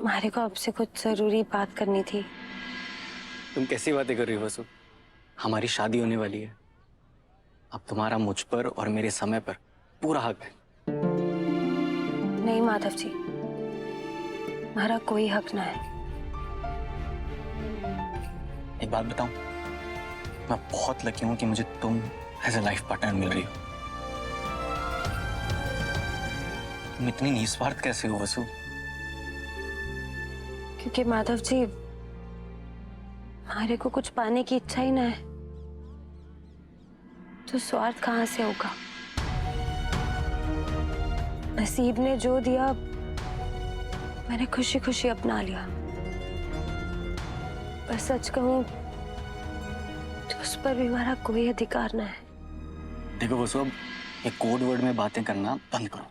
मारे को आपसे कुछ जरूरी बात करनी थी। तुम कैसी बातें कर रही हो वसु? हमारी शादी होने वाली है। अब तुम्हारा मुझ पर और मेरे समय पर पूरा हक है। नहीं माधव जी, हमारा कोई हक ना है। एक बात बताऊं, मैं बहुत लकी हूं कि मुझे तुम एज ए लाइफ पार्टनर मिल रही हो। तुम इतनी निस्वार्थ कैसे हो वसु? क्योंकि माधव जी, हमारे को कुछ पाने की इच्छा ही ना है, तो स्वार्थ कहाँ से होगा? नसीब ने जो दिया मैंने खुशी खुशी अपना लिया। पर सच कहूं तो उस पर भी हमारा कोई अधिकार ना है। देखो वसु, अब ये कोड वर्ड में बातें करना बंद करो।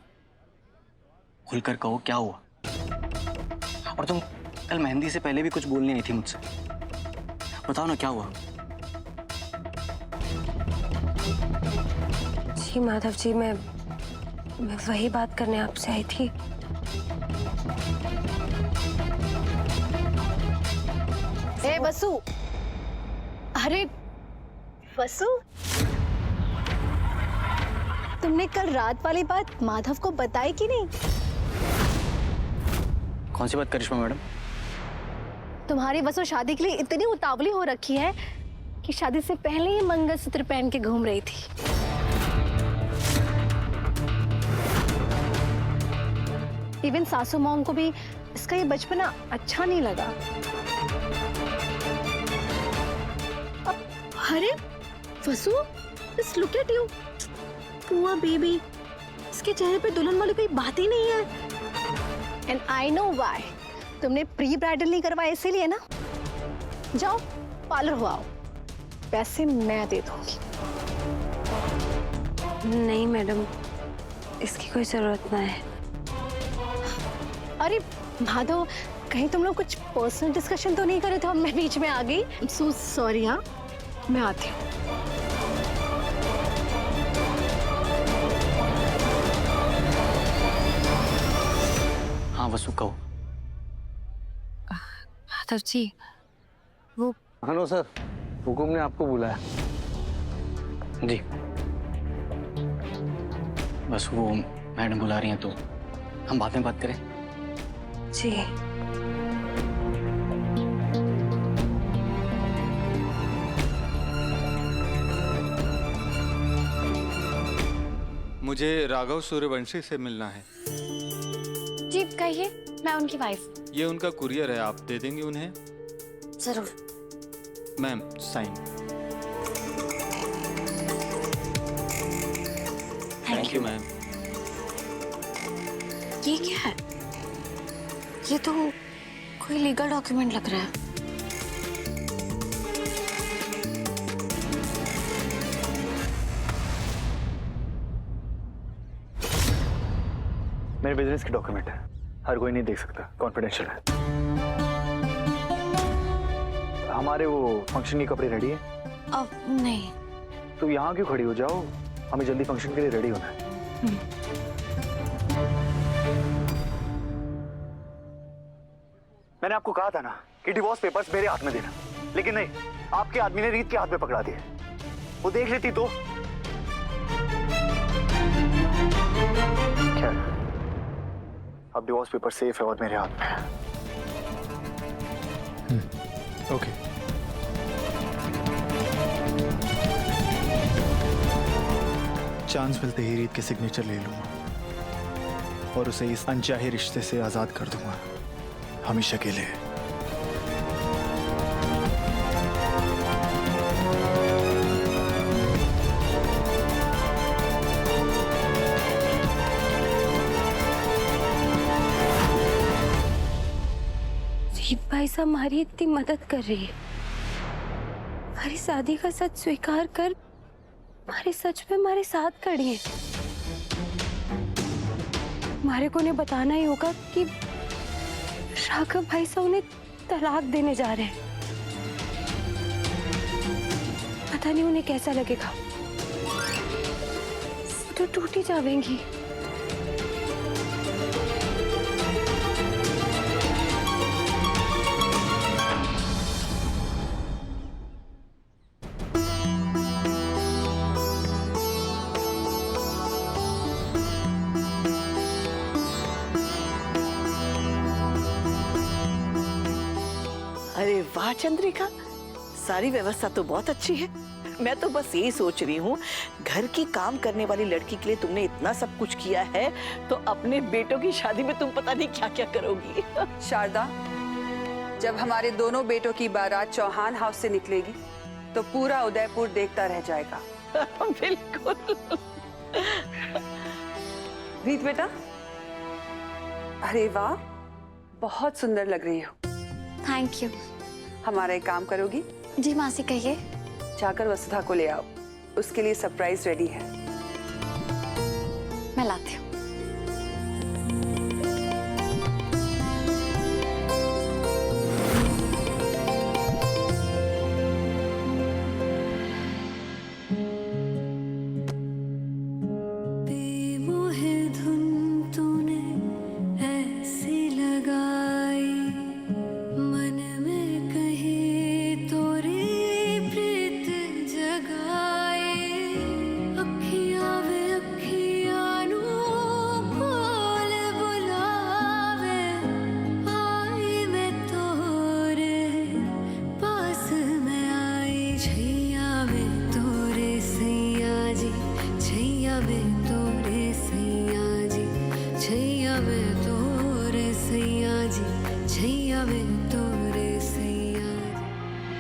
खुलकर कहो क्या हुआ। और तुम कल मेहंदी से पहले भी कुछ बोलनी नहीं थी मुझसे। बताओ ना क्या हुआ। जी माधव जी, मैं वही बात करने आपसे आई थी। ए वसु, अरे वसु, तुमने कल रात वाली बात माधव को बताई कि नहीं? कौन सी बात करिश्मा मैडम? तुम्हारी वसु शादी के लिए इतनी उतावली हो रखी है कि शादी से पहले ही मंगलसूत्र पहन के घूम रही थी। इवन सासू मॉम को भी इसका ये बचपना अच्छा नहीं लगा। अरे Vasu, just look at you, poor baby. इसके चेहरे पे दुल्हन वाली कोई बात ही नहीं है। And I know why. तुमने प्री ब्राइडल नहीं करवाया इसीलिए ना। जाओ पार्लर हो आओ, पैसे मैं दे दूंगी। नहीं मैडम, इसकी कोई जरूरत ना है। अरे माधव, कहीं तुम लोग कुछ पर्सनल डिस्कशन तो नहीं करे थे और मैं बीच में आ गई? So sorry. हाँ, मैं आती हूँ। हाँ वसु कहो। माधव जी, वो हेलो सर, हुकुम ने आपको बुलाया। जी बस वो मैडम बुला रही हैं तो हम बाद में बात करें। जी मुझे राघव सूर्यवंशी से मिलना है। जी कहिए, मैं उनकी वाइफ। ये उनका कुरियर है, आप दे देंगे उन्हें? जरूर। Ma'am sign. Thank you ma'am. ये क्या है? ये तो कोई लीगल डॉक्यूमेंट लग रहा है। मेरे बिजनेस के डॉक्यूमेंट है, हर कोई नहीं देख सकता, कॉन्फिडेंशियल है। हमारे वो फंक्शन के कपड़े रेडी है? अब नहीं। तो यहाँ क्यों खड़ी हो, जाओ, हमें जल्दी फंक्शन के लिए रेडी होना है। मैंने आपको कहा था ना कि डिवोर्स पेपर्स मेरे हाथ में देना, लेकिन नहीं, आपके आदमी ने रीत के हाथ में पकड़ा दिया। वो देख लेती तो। खैर, अब डिवोर्स पेपर सेफ है और मेरे हाथ में है। ओके। चांस मिलते ही रीत के सिग्नेचर ले लूंगा और उसे इस अनचाहे रिश्ते से आजाद कर दूंगा, हमेशा के लिए। रीत भाई साहब हमारी इतनी मदद कर रही है, हमारी शादी का सच स्वीकार कर हमारे सच में हमारे साथ खड़ी है। हमारे को उन्हें बताना ही होगा कि राघव भाई साहब उन्हें तलाक देने जा रहे हैं। पता नहीं उन्हें कैसा लगेगा, तो टूटी जाएंगी। अरे वाह चंद्रिका, सारी व्यवस्था तो बहुत अच्छी है। मैं तो बस यही सोच रही हूँ, घर की काम करने वाली लड़की के लिए तुमने इतना सब कुछ किया है, तो अपने बेटों की शादी में तुम पता नहीं क्या क्या करोगी। शारदा, जब हमारे दोनों बेटों की बारात चौहान हाउस से निकलेगी तो पूरा उदयपुर देखता रह जाएगा। बिल्कुल। रीत बेटा, अरे वाह, बहुत सुंदर लग रही हो। Thank you. हमारा एक काम करोगी? जी मासी कहिए। जाकर वसुधा को ले आओ, उसके लिए सरप्राइज रेडी है। मैं लाती हूँ।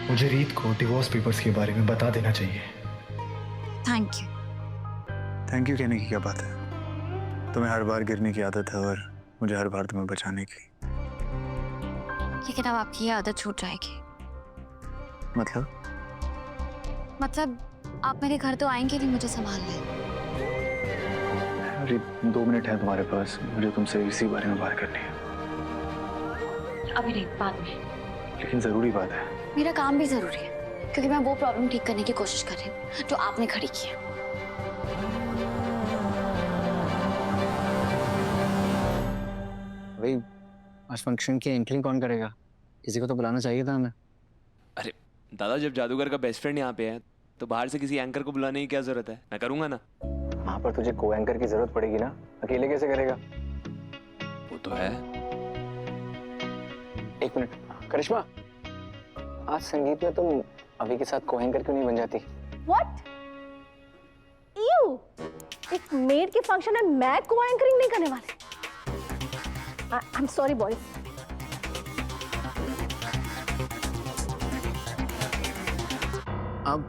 मुझे रीत को डिवोर्स पेपर्स के बारे में बता देना चाहिए। Thank you. थैंक यू कहने की क्या बात है? तुम्हें हर बार गिरने की आदत है और मुझे हर बार तुम्हें बचाने की। लेकिन अब आपकी ये आदत छूट जाएगी। मतलब आप मेरे घर तो आएंगे नहीं मुझे संभालने? अरे 2 मिनट है तुम्हारे पास, मुझे तुमसे इसी बारे में बात करनी है। अभी नहीं, बाद में। लेकिन जरूरी बात है। मेरा काम भी जरूरी है, क्योंकि मैं वो प्रॉब्लम ठीक करने की कोशिश कर रही हूँ जो आपने खड़ी की है। भाई, आज फंक्शन की एंकरिंग कौन करेगा? किसी को तो बुलाना चाहिए था हमें। अरे दादा, जब जादूगर का बेस्ट फ्रेंड यहाँ पे है तो बाहर से किसी एंकर को बुलाने की क्या जरूरत है? मैं करूंगा ना। वहाँ पर तुझे को एंकर की जरूरत पड़ेगी ना, अकेले कैसे करेगा? वो तो है। 1 मिनट, करिश्मा, आज संगीत में तुम अभी के साथ को एंकर क्यों नहीं बन जाती? What? Ew! एक मेड के फंक्शन में मैं को एंकरिंग नहीं करने वाली। I'm sorry boys. अब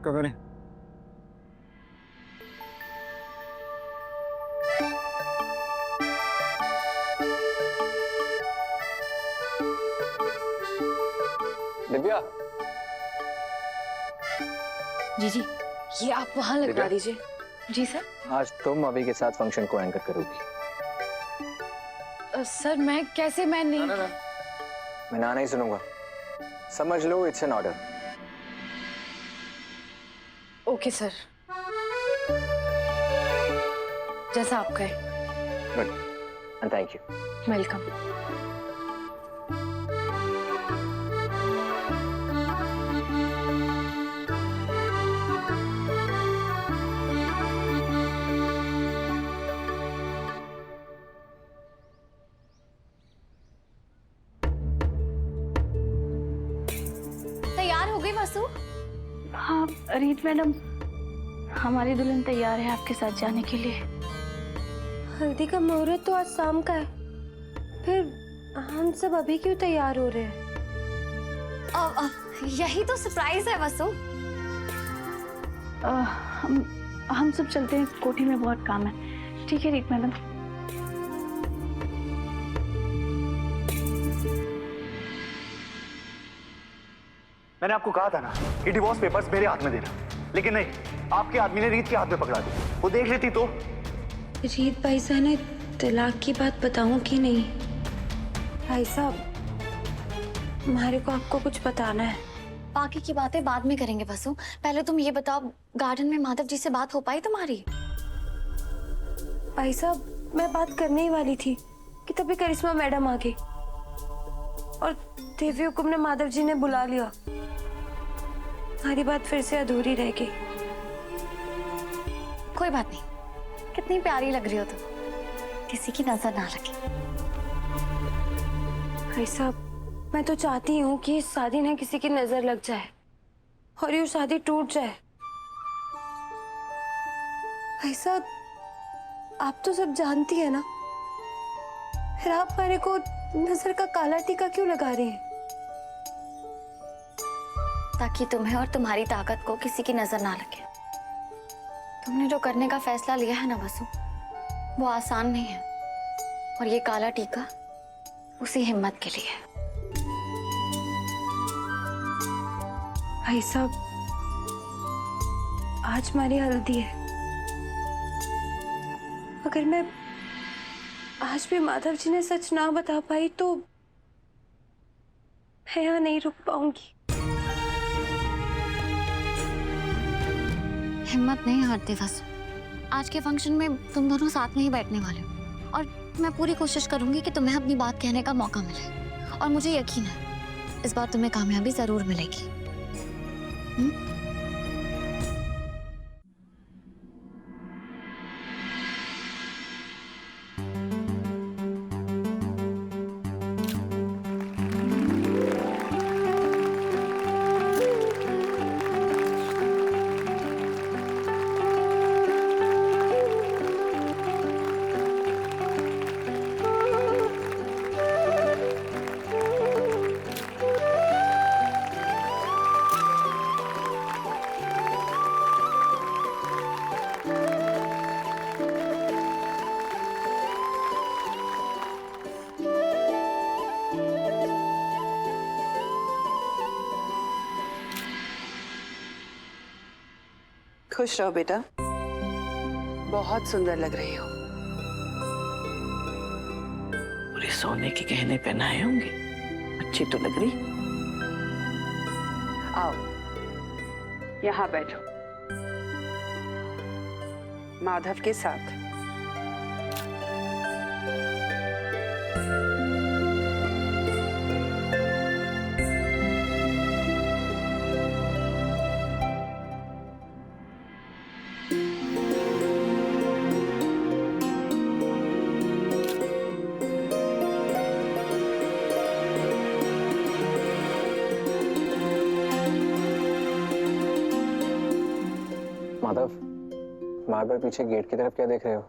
क्या करें? दिव्या, जी जी, ये आप वहाँ लगवा दीजिए। जी सर। आज तुम अभी के साथ फंक्शन को एंकर करोगी। सर मैं कैसे? मैं नहीं। ना। मैं ना नहीं सुनूंगा, समझ लो it's an order. Okay sir, जैसा आप कहें। Good, and thank you. Welcome. तैयार हो गई वसु? हाँ रीत मैडम, हमारी दुल्हन तैयार है आपके साथ जाने के लिए। हल्दी का मुहूर्त तो आज शाम का है, फिर हम सब अभी क्यों तैयार हो रहे हैं? यही तो सरप्राइज है वसु। हम सब चलते हैं, कोठी में बहुत काम है। ठीक है रीत मैडम। मैंने आपको कहा था ना कि डिवोर्स पेपर्स मेरे हाथ में देना, लेकिन नहीं, आपके आदमी ने रीत के हाथ में पकड़ा दिया। वो देख लेती तो। रीत भाई साहब ने तलाक की बात बताऊं कि नहीं? भाई साहब, हमारे को आपको कुछ बताना है। बाकी की बातें बाद में करेंगे वसु, पहले तुम ये बताओ, गार्डन में माधव जी से बात हो पाई तुम्हारी? भाई साहब, मैं बात करने ही वाली थी कि तभी करिश्मा मैडम आ गई और देवी हुकुम ने माधव जी ने बुला लिया। हमारी बात फिर से अधूरी रह गई। कोई बात नहीं, कितनी प्यारी लग रही हो तुम, किसी की नजर ना लगे। भाई साहब, मैं तो चाहती हूँ कि इस शादी ना किसी की नजर लग जाए और ये शादी टूट जाए। ऐसा आप तो सब जानती है ना, फिर आप हमारे को नजर का काला टीका क्यों लगा रही हैं? ताकि तुम्हें और तुम्हारी ताकत को किसी की नजर ना लगे। तुमने जो करने का फैसला लिया है ना वसु, वो आसान नहीं है, और ये काला टीका उसी हिम्मत के लिए है। भाई साहब, आज हमारी हल्दी है। अगर मैं आज भी माधव जी ने सच ना बता पाई तो मैं यहाँ नहीं रुक पाऊंगी। हिम्मत नहीं हारते वसु। आज के फंक्शन में तुम दोनों साथ में ही बैठने वाले हो, और मैं पूरी कोशिश करूंगी कि तुम्हें अपनी बात कहने का मौका मिले, और मुझे यकीन है इस बार तुम्हें कामयाबी जरूर मिलेगी। खुश रहो बेटा, बहुत सुंदर लग रही हो। पूरे सोने के गहने पहनाए होंगे, अच्छी तो लग रही। आओ यहाँ बैठो माधव के साथ। माधव, बार बार पीछे गेट की तरफ क्या देख रहे हो?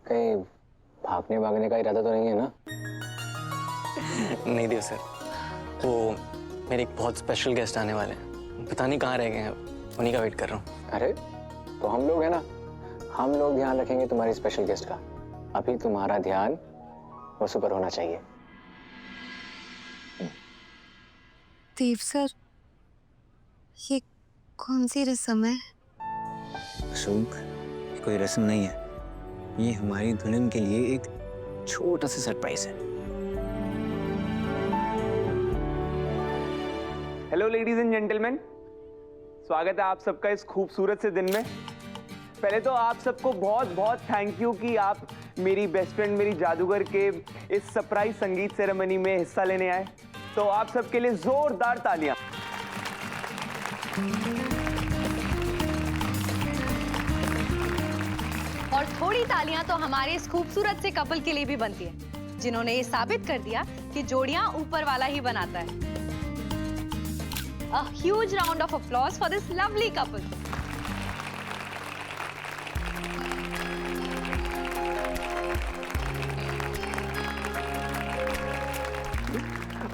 कहीं भागने भागने का इरादा तो नहीं है ना? नहीं दियो सर, वो मेरे एक बहुत स्पेशल गेस्ट आने वाले हैं, पता नहीं कहाँ रह गए हैं, उन्हीं का वेट कर रहा हूँ। अरे तो हम लोग हैं ना, हम लोग ध्यान रखेंगे तुम्हारी स्पेशल गेस्ट का। अभी तुम्हारा ध्यान उस पर होना चाहिए। देव सर, ये कौन सी रस्म है? अशोक, कोई रस्म नहीं है, ये हमारी दुल्हन के लिए एक छोटा सा सरप्राइज है। हेलो लेडीज एंड जेंटलमैन, स्वागत है आप सबका इस खूबसूरत से दिन में। पहले तो आप सबको बहुत बहुत थैंक यू कि आप मेरी बेस्ट फ्रेंड, मेरी जादूगर के इस सरप्राइज संगीत सेरेमनी में हिस्सा लेने आए। तो आप सबके लिए जोरदार तालियां। और थोड़ी तालियां तो हमारे इस खूबसूरत से कपल के लिए भी बनती है, जिन्होंने ये साबित कर दिया कि जोड़ियां ऊपर वाला ही बनाता है। A huge round of applause for this lovely couple.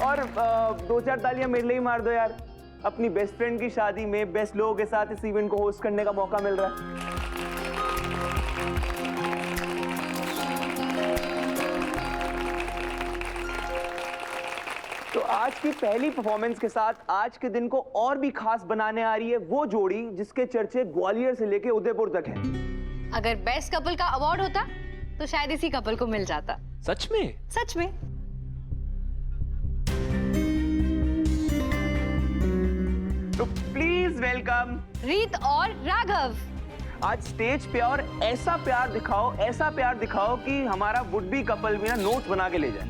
और दो चार तालियां मेरे लिए ही मार दो यार, अपनी बेस्ट फ्रेंड की शादी में बेस्ट लोगों के साथ इस इवेंट को होस्ट करने का मौका मिल रहा है। तो आज की पहली परफॉर्मेंस के साथ आज के दिन को और भी खास बनाने आ रही है वो जोड़ी जिसके चर्चे ग्वालियर से लेके उदयपुर तक है। अगर बेस्ट कपल का अवार्ड होता तो शायद इसी कपल को मिल जाता। सच में? सच में। तो प्लीज वेलकम रीत और राघव। आज स्टेज पे और ऐसा प्यार दिखाओ कि हमारा वुड बी कपल भी ना नोट्स बना के ले जाए।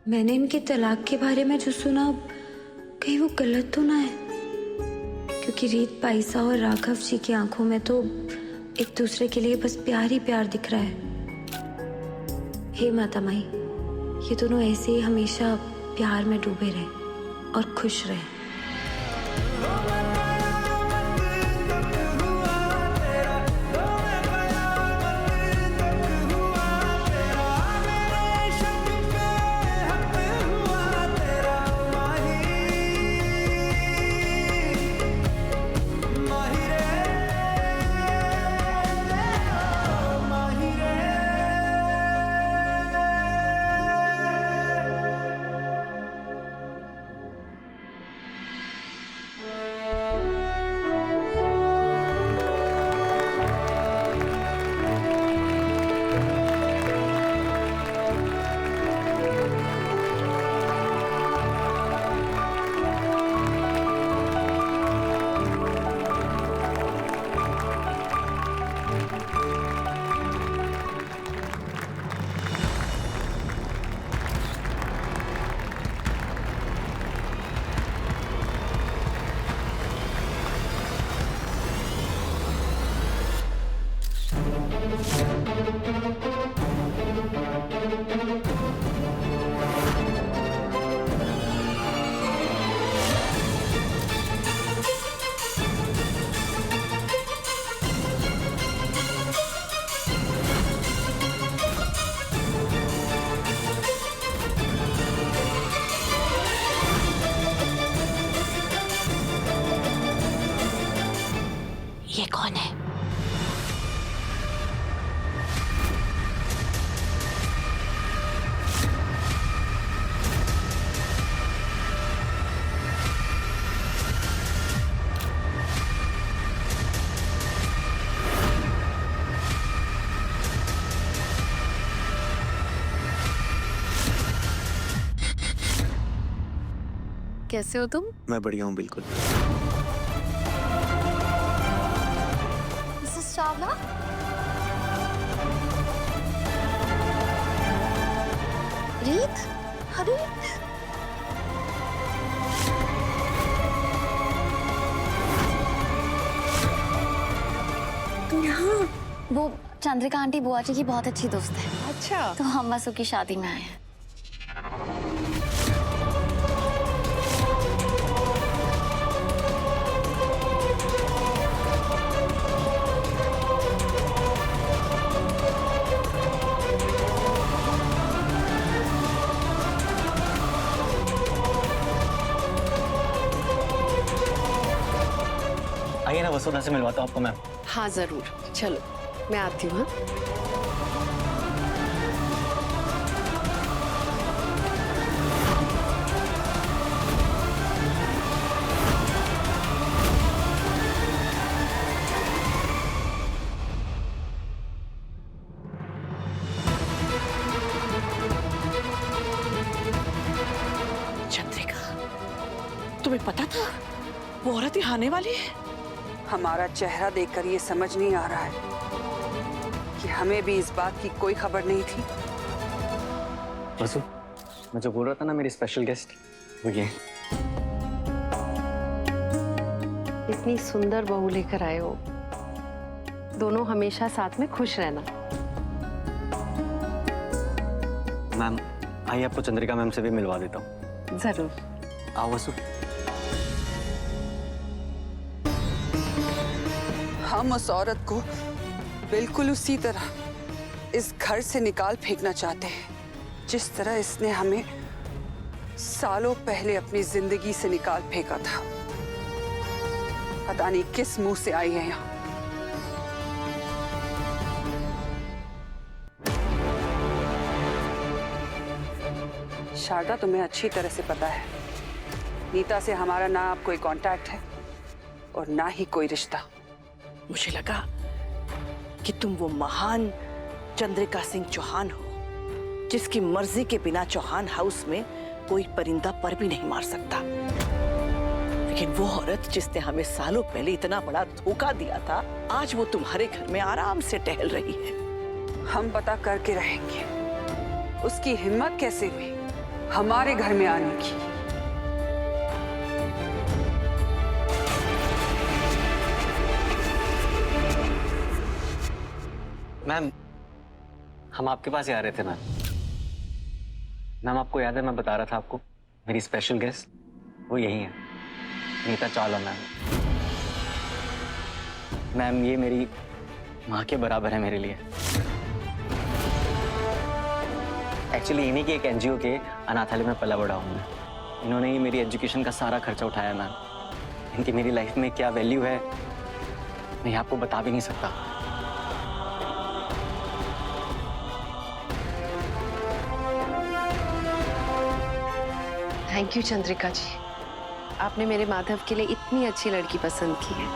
मैंने इनके तलाक के बारे में जो सुना, कहीं वो गलत तो ना है? क्योंकि रीत पाइसा और राघव जी की आंखों में तो एक दूसरे के लिए बस प्यार ही प्यार दिख रहा है। हे माता माई, ये दोनों ऐसे ही हमेशा प्यार में डूबे रहे और खुश रहे। ये कौन है? कैसे हो तुम? मैं बढ़िया हूँ बिल्कुल। मिसेस चावला, रीत, अरे तुम यहाँ? वो चंद्रिका आंटी बुआ जी की बहुत अच्छी दोस्त है। अच्छा, तो हम वसु की शादी में आए हैं। आइए ना, वसुधा से मिलवाता हूँ आपको मैम। हाँ जरूर, चलो मैं आती हूँ। चंद्रिका, तुम्हें पता था वो औरत यहाँ आने वाली है? हमारा चेहरा देखकर ये समझ नहीं आ रहा है कि हमें भी इस बात की कोई खबर नहीं थी। वसु, मैं जो बोल रहा था ना, मेरी स्पेशल गेस्ट वो ये। इतनी सुंदर बहू लेकर आए हो, दोनों हमेशा साथ में खुश रहना। मैम आइए, आपको चंद्रिका मैम से भी मिलवा देता हूँ। जरूर। आओ वसु। हम उस औरत को बिल्कुल उसी तरह इस घर से निकाल फेंकना चाहते हैं जिस तरह इसने हमें सालों पहले अपनी जिंदगी से निकाल फेंका था। पता नहीं किस मुंह से आई है यहाँ। शारदा, तुम्हें अच्छी तरह से पता है नीता से हमारा ना अब कोई कांटेक्ट है और ना ही कोई रिश्ता। मुझे लगा कि तुम वो महान चंद्रिका सिंह चौहान हो जिसकी मर्जी के बिना चौहान हाउस में कोई परिंदा पर भी नहीं मार सकता। लेकिन वो औरत जिसने हमें सालों पहले इतना बड़ा धोखा दिया था, आज वो तुम्हारे घर में आराम से टहल रही है। हम पता करके रहेंगे उसकी हिम्मत कैसे हुई हमारे घर में आने की। मैम, हम आपके पास ही आ रहे थे मैम। मैम, आपको याद है मैं बता रहा था आपको मेरी स्पेशल गेस्ट वो यही है, नीता चावला मैम। मैम, ये मेरी माँ के बराबर है मेरे लिए। एक्चुअली इन्हीं की एक एनजीओ के अनाथालय में पला बड़ा हूँ मैं। इन्होंने ही मेरी एजुकेशन का सारा खर्चा उठाया मैम। इनकी मेरी लाइफ में क्या वैल्यू है मैं आपको बता भी नहीं सकता। थैंक यू चंद्रिका जी, आपने मेरे माधव के लिए इतनी अच्छी लड़की पसंद की है।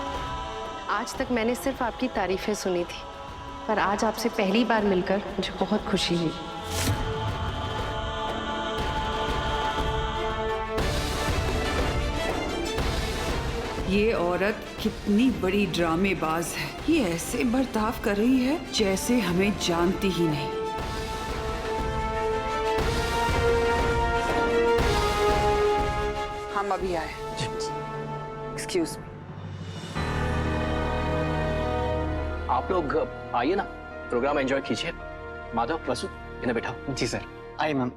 आज तक मैंने सिर्फ आपकी तारीफें सुनी थी, पर आज आपसे पहली बार मिलकर मुझे बहुत खुशी हुई। ये औरत कितनी बड़ी ड्रामेबाज है। ये ऐसे बर्ताव कर रही है जैसे हमें जानती ही नहीं। हम अभी आए। Excuse me. आप लोग आइए ना, प्रोग्राम एंजॉय कीजिए। माधव, वसु, इन्हें बैठाओ। जी सर। आइए मैम।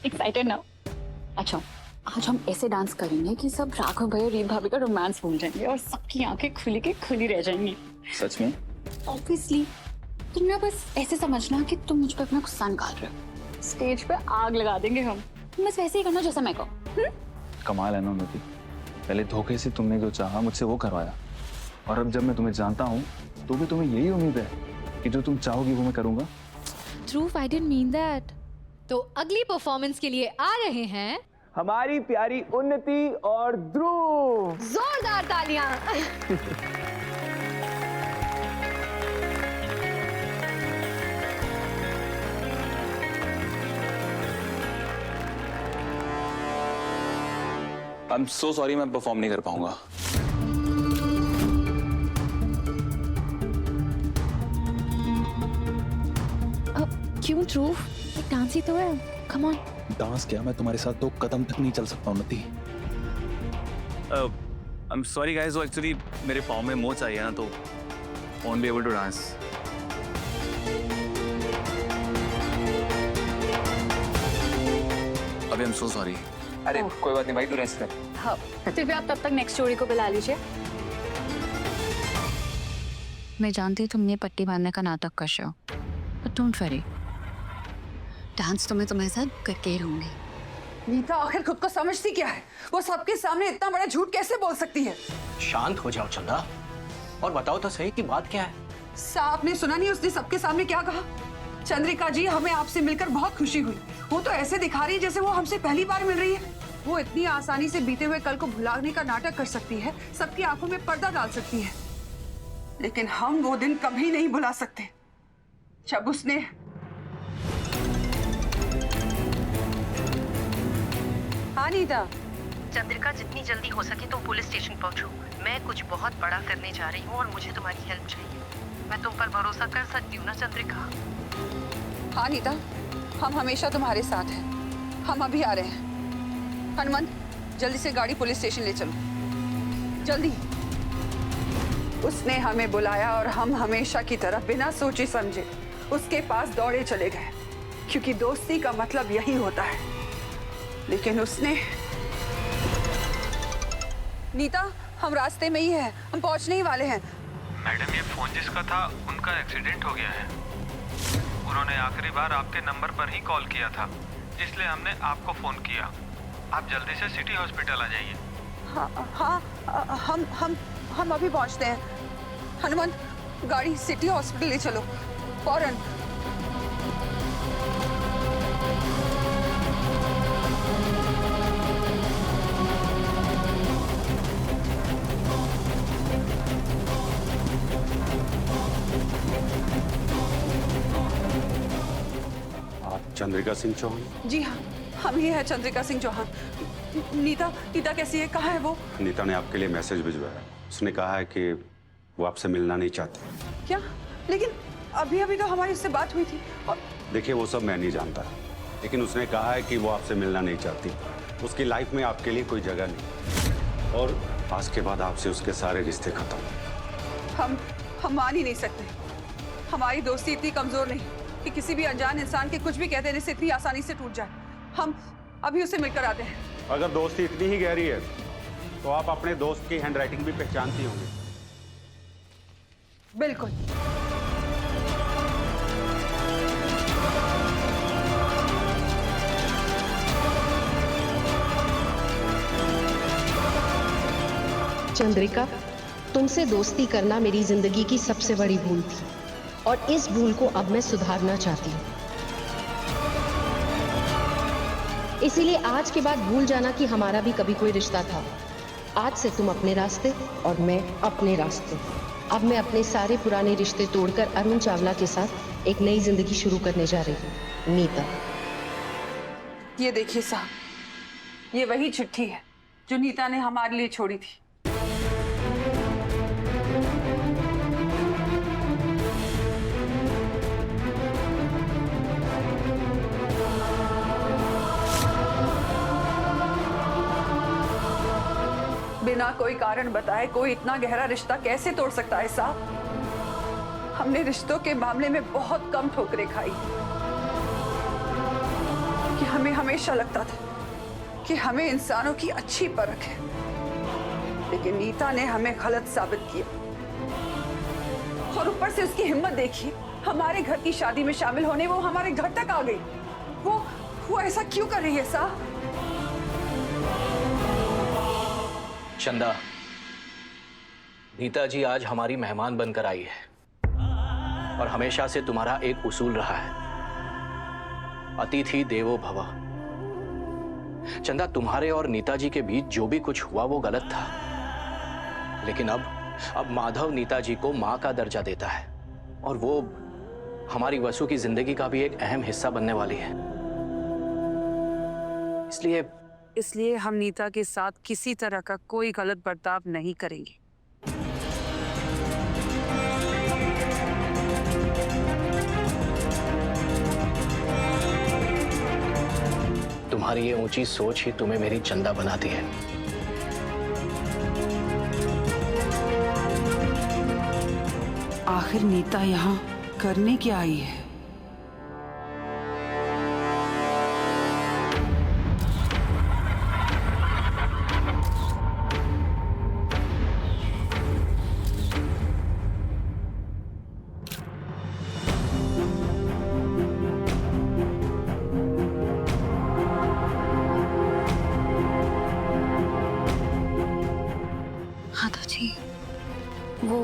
एक्साइटेड ना? अच्छा, आज हम ऐसे डांस करेंगे कि सब राघव भाई और रीत भाभी का रोमांस भूल जाएंगे और सबकी आंखें खुली के खुली रह जाएंगी। सच में? ऑब्वियसली। तुम ना बस ऐसे समझना कि तुम मुझ पे अपना गुस्सा निकाल रहे हो। स्टेज पे आग लगा देंगे हम। तुम बस वैसे ही करना जैसा मैं कहूँ। कमाल है ना उन्नति, पहले धोखे से तुमने जो चाहा मुझसे वो करवाया, और अब जब मैं तुम्हें जानता हूँ तो भी तुम्हें यही उम्मीद है कि जो तुम चाहोगी वो मैं करूँगा। ध्रुव, I didn't mean that. तो अगली परफॉर्मेंस के लिए आ रहे हैं हमारी प्यारी उन्नति और ध्रुव। जोरदार तालियां। आई एम सो सॉरी, मैं परफॉर्म नहीं कर पाऊंगा। क्यों ध्रुव, एक डांस ही तो है। Come on. डांस क्या, मैं तुम्हारे साथ 2 कदम तक नहीं चल सकता Unnati. I am sorry guys, वो एक्चुअली मेरे पाँव में मोच आई है ना, तो won't be able to dance. अभी आई एम सो सॉरी। अरे कोई बात नहीं भाई, तू रेस्ट कर। हाँ, फिर भी आप तब तक नेक्स्ट जोड़ी को बुला लीजिए। मैं जानती हूँ तुम ये पट्टी बांधने का नाटक कर रहे हो, पर डोंट वरी, डांस तो मैं तुम्हारे साथ करके ही रहूंगी। नीता आखिर खुद को समझती क्या है? वो सबके सामने इतना बड़ा झूठ कैसे बोल सकती है? शांत हो जाओ चंदा, और बताओ तो सही कि बात क्या है। आपने सुना नहीं उसने सबके सामने क्या कहा? चंद्रिका जी, हमें आपसे मिलकर बहुत खुशी हुई। वो तो ऐसे दिखा रही है जैसे वो हमसे पहली बार मिल रही है। वो इतनी आसानी से बीते हुए कल को भुलाने का नाटक कर सकती है, सबकी आंखों में पर्दा डाल सकती है, लेकिन हम वो दिन कभी नहीं भुला सकते जब उसने हाँ नीता। चंद्रिका, जितनी जल्दी हो सके तुम पुलिस स्टेशन पहुंचो। मैं कुछ बहुत बड़ा करने जा रही हूँ और मुझे तुम्हारी हेल्प चाहिए। मैं तुम पर भरोसा कर सकती हूँ ना चंद्रिका? हाँ नीता, हम हमेशा तुम्हारे साथ हैं। हम अभी आ रहे हैं। हनुमंत, जल्दी से गाड़ी पुलिस स्टेशन ले चलो, जल्दी। उसने हमें बुलाया और हम हमेशा की तरह बिना सोचे समझे उसके पास दौड़े चले गए, क्योंकि दोस्ती का मतलब यही होता है। लेकिन उसने नीता, हम रास्ते में ही हैं, हम पहुंचने ही वाले हैं। मैडम, ये फोन जिसका था उनका एक्सीडेंट हो गया है। उन्होंने आखिरी बार आपके नंबर पर ही कॉल किया था, इसलिए हमने आपको फोन किया। आप जल्दी से सिटी हॉस्पिटल आ जाइए। हाँ, हम अभी पहुंचते हैं। हनुमंत, गाड़ी सिटी हॉस्पिटल ले चलो फौरन। आप चंद्रिका सिंह चौहान? जी हाँ, हम ही है चंद्रिका सिंह चौहान। नीता नीता कैसी है, कहाँ है वो? नीता ने आपके लिए मैसेज भिजवाया। उसने कहा है कि वो आपसे मिलना नहीं चाहती। क्या? लेकिन अभी अभी तो हमारी उससे बात हुई थी। और देखिए वो सब मैं नहीं जानता, लेकिन उसने कहा है कि वो आपसे मिलना नहीं चाहती। उसकी लाइफ में आपके लिए कोई जगह नहीं, और आज के बाद आपसे उसके सारे रिश्ते खत्म। हम मान ही नहीं सकते। हमारी दोस्ती इतनी कमजोर नहीं कि किसी भी अनजान इंसान के कुछ भी कह देने से इतनी आसानी से टूट जाए। हम अभी उसे मिलकर आते हैं। अगर दोस्ती इतनी ही गहरी है तो आप अपने दोस्त की हैंडराइटिंग भी पहचानती होंगी। बिल्कुल। चंद्रिका, तुमसे दोस्ती करना मेरी जिंदगी की सबसे बड़ी भूल थी और इस भूल को अब मैं सुधारना चाहती हूँ। इसीलिए आज के बाद भूल जाना कि हमारा भी कभी कोई रिश्ता था। आज से तुम अपने रास्ते और मैं अपने रास्ते। अब मैं अपने सारे पुराने रिश्ते तोड़कर अरुण चावला के साथ एक नई जिंदगी शुरू करने जा रही हूँ। नीता। ये देखिए साहब, ये वही चिट्ठी है जो नीता ने हमारे लिए छोड़ी थी। बिना कोई कारण बताए कोई इतना गहरा रिश्ता कैसे तोड़ सकता है साहब? हमने रिश्तों के मामले में बहुत कम ठोकरें खाई कि हमें हमेशा लगता था कि हमें इंसानों की अच्छी परख है, लेकिन नीता ने हमें गलत साबित किया। और ऊपर से उसकी हिम्मत देखिए, हमारे घर की शादी में शामिल होने वो हमारे घर तक आ गई। वो ऐसा क्यों कर रही है साहब? चंदा, नीता जी आज हमारी मेहमान बनकर आई है और हमेशा से तुम्हारा एक उसूल रहा है, अतिथि देवो भव। चंदा, तुम्हारे और नीता जी के बीच जो भी कुछ हुआ वो गलत था, लेकिन अब माधव नीता जी को मां का दर्जा देता है और वो हमारी वसु की जिंदगी का भी एक अहम हिस्सा बनने वाली है। इसलिए हम नीता के साथ किसी तरह का कोई गलत बर्ताव नहीं करेंगे। तुम्हारी ये ऊंची सोच ही तुम्हें मेरी चंदा बनाती है। आखिर नीता यहाँ करने क्या आई है? वो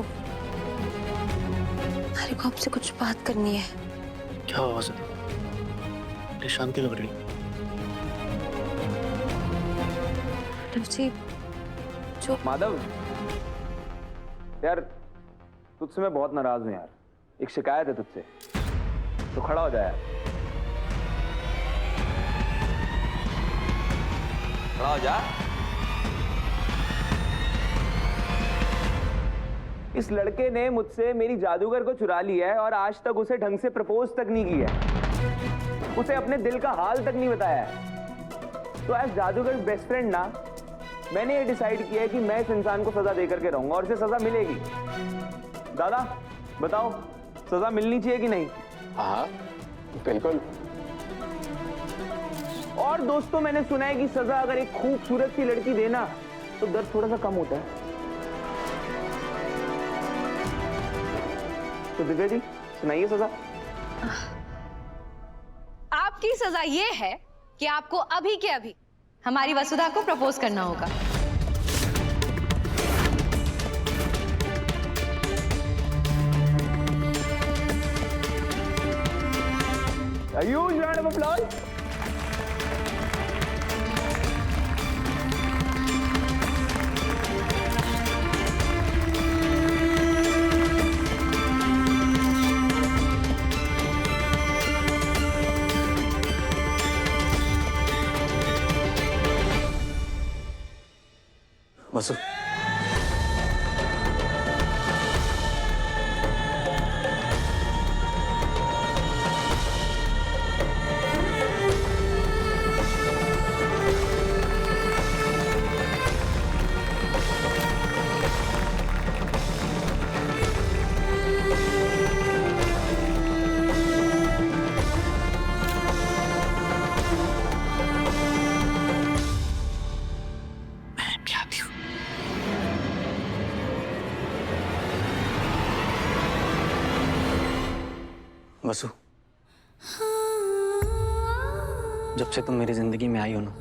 हमारे को आपसे कुछ बात करनी है। क्या हुआ सर? परेशान क्यों लग रही? जी जो माधव, यार तुझसे मैं बहुत नाराज हूं यार। एक शिकायत है तुझसे, तो खड़ा हो जा यार। खड़ा हो जा। इस लड़के ने मुझसे मेरी जादूगर को चुरा लिया है और आज तक उसे ढंग से प्रपोज तक नहीं किया है। उसे अपने दिल का हाल तक नहीं बताया है। तो एज जादूगर बेस्ट फ्रेंड ना, मैंने ये डिसाइड किया है कि मैं इस इंसान को सजा दे करके रहूंगा और इसे सजा मिलेगी। दादा बताओ, सजा मिलनी चाहिए कि नहीं? हाँ बिल्कुल। और दोस्तों, मैंने सुना है कि सजा अगर एक खूबसूरत सी लड़की देना तो दर्द थोड़ा सा कम होता है। तो दिव्या जी सुनाइए सजा। आपकी सजा ये है कि आपको अभी के अभी हमारी वसुधा को प्रपोज करना होगा। कौन? वसु, वसु, जब से तुम मेरी जिंदगी में आई हो ना,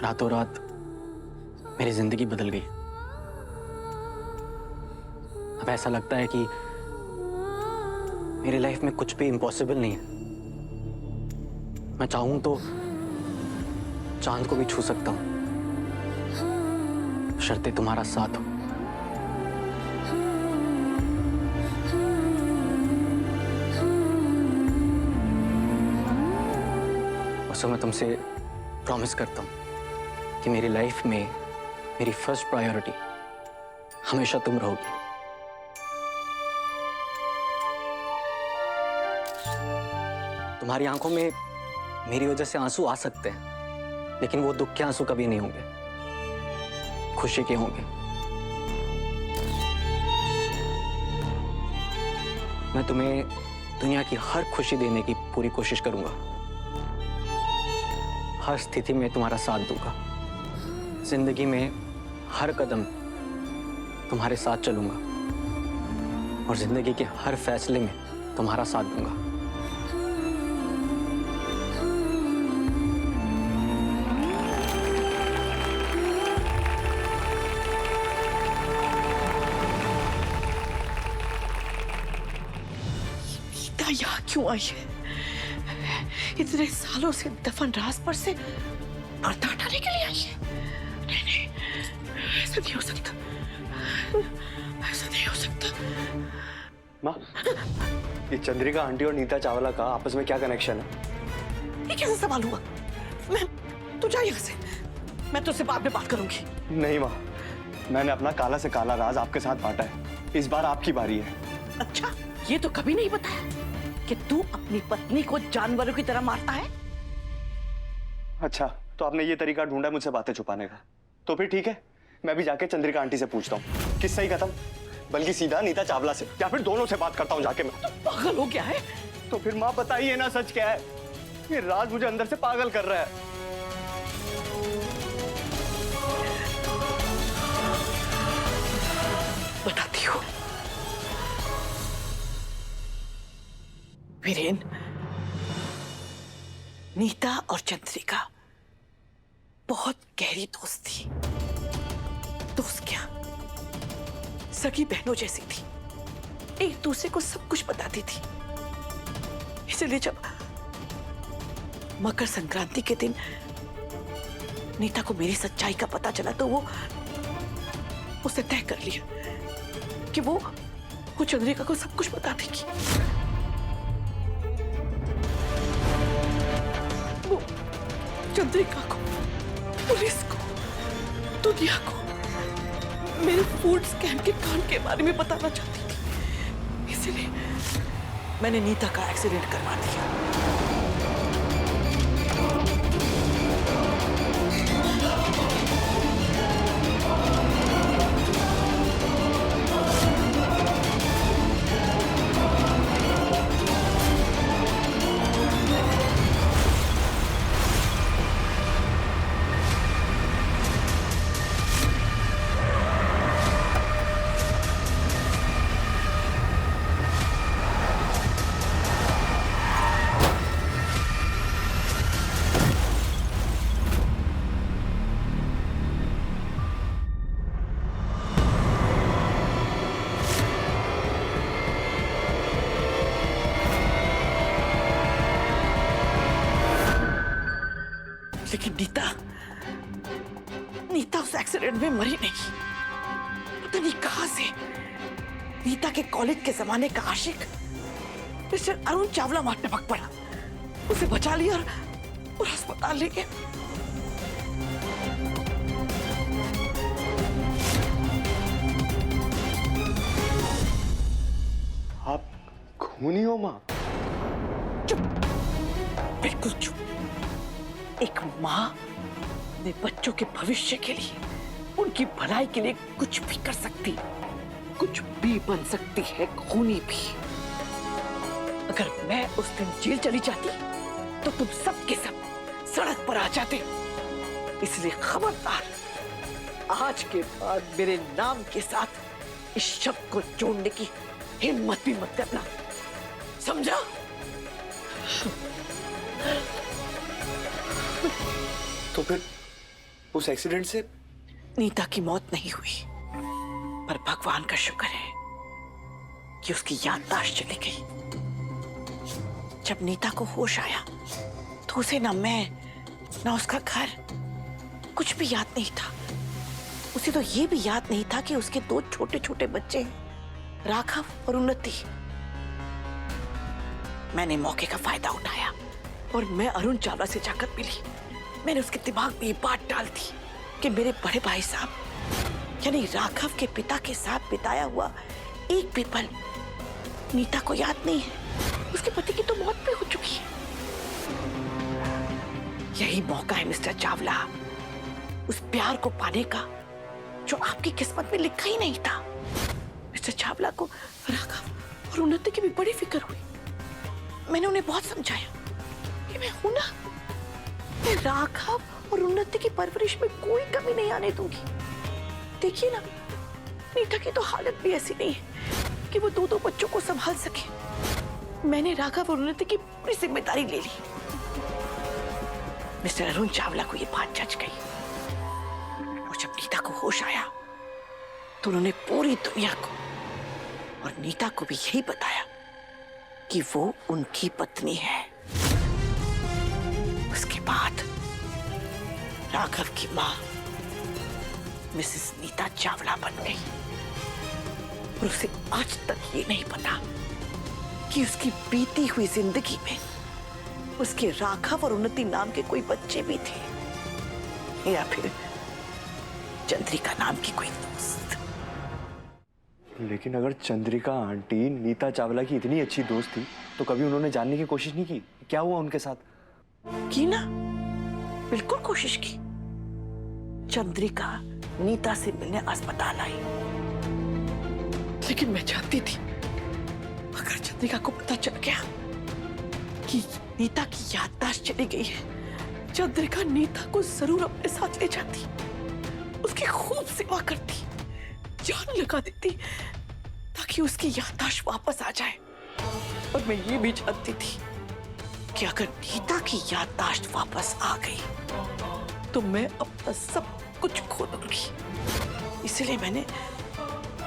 रातों रात मेरी जिंदगी बदल गई। अब ऐसा लगता है कि मेरी लाइफ में कुछ भी इम्पॉसिबल नहीं है। मैं चाहूं तो चांद को भी छू सकता हूं, शर्ते तुम्हारा साथ हो। सो मैं तुमसे प्रॉमिस करता हूं कि मेरी लाइफ में मेरी फर्स्ट प्रायोरिटी हमेशा तुम रहोगी। तुम्हारी आंखों में मेरी वजह से आंसू आ सकते हैं, लेकिन वो दुख के आंसू कभी नहीं होंगे, खुशी के होंगे। मैं तुम्हें दुनिया की हर खुशी देने की पूरी कोशिश करूंगा, हर स्थिति में तुम्हारा साथ दूंगा, जिंदगी में हर कदम तुम्हारे साथ चलूंगा और जिंदगी के हर फैसले में तुम्हारा साथ दूंगा। नीता यहाँ क्यों आई है? इतने सालों से दफन राज पर से पर्दा हटाने के लिए आई है? नहीं नहीं, ऐसा नहीं हो सकता, ऐसा नहीं हो सकता। माँ, ये चंद्रिका आंटी और नीता चावला का आपस में क्या कनेक्शन है? ये कैसा सवाल हुआ? तू जा यहाँ से, मैं तुझसे बाद में बात करूंगी। नहीं माँ, मैंने अपना काला से काला राज आपके साथ बांटा है, इस बार आपकी बारी है। अच्छा, ये तो कभी नहीं बताया कि तू अपनी पत्नी को जानवरों की तरह मारता है। अच्छा, तो आपने ये तरीका ढूंढा मुझसे बातें छुपाने का, तो फिर ठीक है, मैं भी जाके चंद्रिका आंटी से पूछता हूँ किससे ही खत्म, बल्कि सीधा नीता चावला से, या फिर दोनों से बात करता हूँ जाके। मैं तो पागल हो गया है? तो फिर माँ बताइए ना, सच क्या है? ये राज मुझे अंदर से पागल कर रहा है। बताती हूँ। वीरेन, नीता और चंद्रिका बहुत गहरी दोस्त थी। दोस्त क्या, सगी बहनों जैसी थी, एक दूसरे को सब कुछ बताती थी। इसलिए जब मकर संक्रांति के दिन नीता को मेरी सच्चाई का पता चला तो वो उसने तय कर लिया कि वो चंद्रिका को सब कुछ बता देगी। वो चंद्रिका को, पुलिस को, दुनिया को मेरे फूड स्कैम के कांड के बारे में बताना चाहती थी। इसलिए मैंने नीता का एक्सीडेंट करवा दिया। नीता नीता उस एक्सीडेंट में मरी नहीं। पता नहीं कहां से नीता के कॉलेज के जमाने का आशिक मिस्टर अरुण चावला वहां टपक पड़ा, उसे बचा लिया और अस्पताल ले गया। आप खूनी हो माँ? चुप, बिल्कुल चुप। एक माँ अपने बच्चों के भविष्य के लिए, उनकी भलाई के लिए कुछ भी कर सकती, कुछ भी बन सकती है, खूनी भी। अगर मैं उस दिन जेल चली जाती तो तुम सब के सब सड़क पर आ जाते। इसलिए खबरदार, आज के बाद मेरे नाम के साथ इस शब्द को जोड़ने की हिम्मत भी मत करना, समझा? तो फिर उस एक्सीडेंट से नीता की मौत नहीं हुई, पर भगवान का शुक्र है कि उसकी याददाश्त चली गई। जब नीता को होश आया तो उसे ना मैं ना उसका घर कुछ भी याद नहीं था। उसे तो ये भी याद नहीं था कि उसके दो छोटे छोटे बच्चे हैं, राघव और उन्नति। मैंने मौके का फायदा उठाया और मैं अरुण चावला से जाकर मिली। मैंने उसके दिमाग में ये बात डाल दी कि मेरे बड़े भाई साहब यानी राघव के पिता के साथ बिताया हुआ एक भी पल नीता को याद नहीं है। उसके पति की तो मौत भी हो चुकी है। यही मौका है मिस्टर चावला, उस प्यार को पाने का जो आपकी किस्मत में लिखा ही नहीं था। मिस्टर चावला को राघव और उन्नति की भी बड़ी फिक्र हुई। मैंने उन्हें बहुत समझाया कि मैं हूं ना, मैं राघव और उन्नति की परवरिश में कोई कमी नहीं आने दूंगी। देखिए ना, नीता की तो हालत भी ऐसी नहीं है कि वो दो बच्चों को संभाल सके। मैंने राघव और उन्नति की पूरी जिम्मेदारी ले ली। मिस्टर अरुण चावला को ये बात जच गई और जब नीता को होश आया तो उन्होंने पूरी दुनिया को और नीता को भी यही बताया कि वो उनकी पत्नी है। उसके बाद राघव की मां मिसेस नीता चावला बन गई और उसे आज तक ये नहीं पता कि उसकी बीती हुई जिंदगी में उसके राघव और उन्नति नाम के कोई बच्चे भी थे या फिर चंद्रिका नाम की कोई दोस्त। लेकिन अगर चंद्रिका आंटी नीता चावला की इतनी अच्छी दोस्त थी तो कभी उन्होंने जानने की कोशिश नहीं की क्या हुआ उनके साथ? की ना, बिल्कुल कोशिश की। चंद्रिका नीता से मिलने अस्पताल आई, लेकिन मैं जानती थी अगर चंद्रिका को पता चल गया कि नीता की याददाश्त चली गई है, चंद्रिका नीता को जरूर अपने साथ ले जाती, उसकी खूब सेवा करती, जान लगा देती ताकि उसकी याददाश्त वापस आ जाए। और मैं ये भी जानती थी कि अगर नीता की याददाश्त वापस आ गई तो मैं अपना सब कुछ खो दूंगी। इसलिए मैंने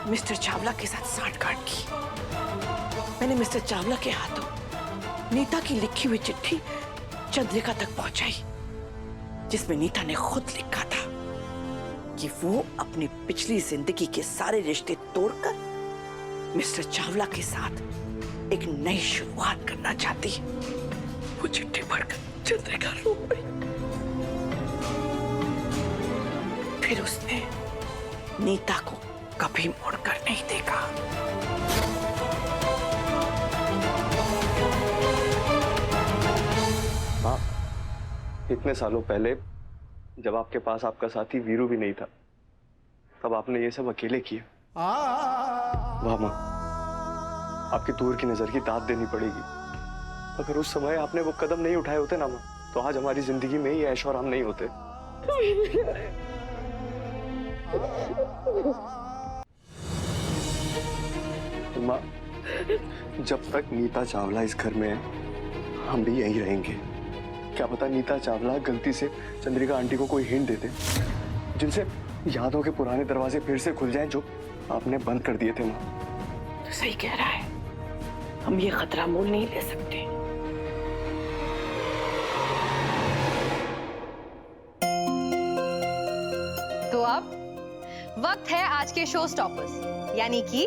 मिस्टर चावला के साथ सांठगांठ की। मैंने मिस्टर चावला के हाथों नीता की लिखी हुई चिट्ठी चंद्रिका तक पहुंचाई, जिसमें नीता ने खुद लिखा था कि वो अपनी पिछली जिंदगी के सारे रिश्ते तोड़कर मिस्टर चावला के साथ एक नई शुरुआत करना चाहती है। वो चिट्ठी पढ़कर चंद्रिका रो गई। फिर उसने नीता को कभी मुड़कर नहीं देखा। हाँ, इतने सालों पहले जब आपके पास आपका साथी वीरू भी नहीं था तब आपने ये सब अकेले किया। वाह माँ, आपकी दूर की नजर की दाद देनी पड़ेगी। अगर उस समय आपने वो कदम नहीं उठाए होते ना माँ, तो आज हमारी जिंदगी में ये ऐश और आराम नहीं होते। माँ, जब तक नीता चावला इस घर में है हम भी यहीं रहेंगे। क्या पता नीता चावला गलती से चंद्रिका आंटी को कोई हिंट देते जिनसे यादों के पुराने दरवाजे फिर से खुल जाएं जो आपने बंद कर दिए थे। माँ तो सही कह रहा है, हम ये खतरा मोल नहीं ले सकते। वक्त है आज के शो स्टॉपर्स यानी कि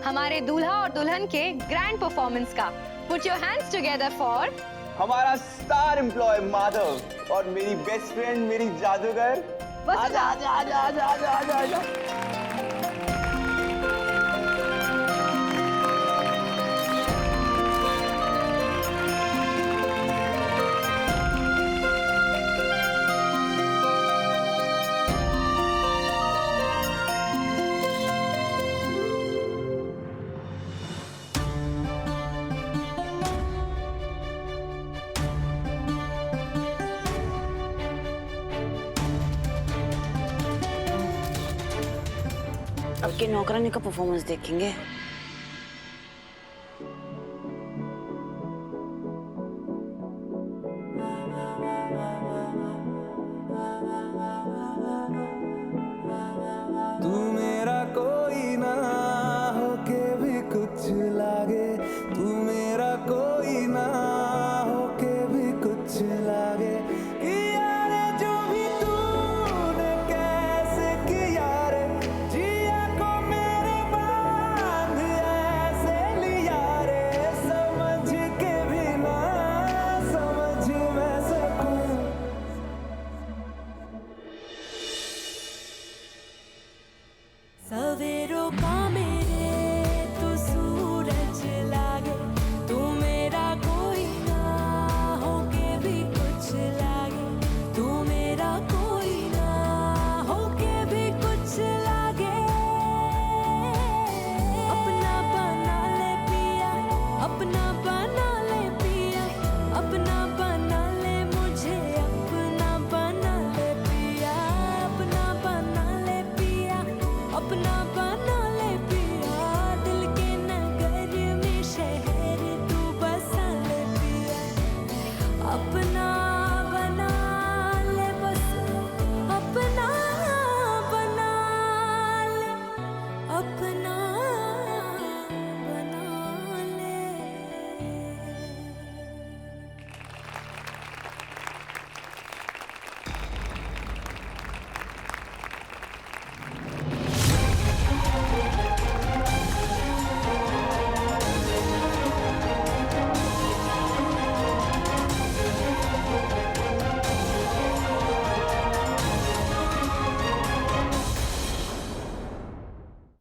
हमारे दूल्हा और दुल्हन के ग्रैंड परफॉर्मेंस का। Put your hands together for हमारा स्टार एम्प्लॉय माधव और मेरी बेस्ट फ्रेंड मेरी जादूगर। आजा आजा आजा आजा आजा आजा आजा। अब के नौकरानी का परफॉर्मेंस देखेंगे। तू मेरा कोई ना होके भी कुछ लागे, तू मेरा कोई ना होके भी कुछ लागे। किया रे जो भी तूने कैसे किया रे, जिया को मेरे बांध ऐसे लिया रे, समझ के भी ना समझ मैं सकूं। सवेरों का मेरे तू सूरज लागे, तू मेरा कोई ना होके भी कुछ लागे, तू मेरा कोई ना होके भी कुछ लागे। अपना बना ले पिया, अपना बना ले पिया, अपना बना ले मुझे, अपना बना ले पिया, अपना बना ले पिया, अपना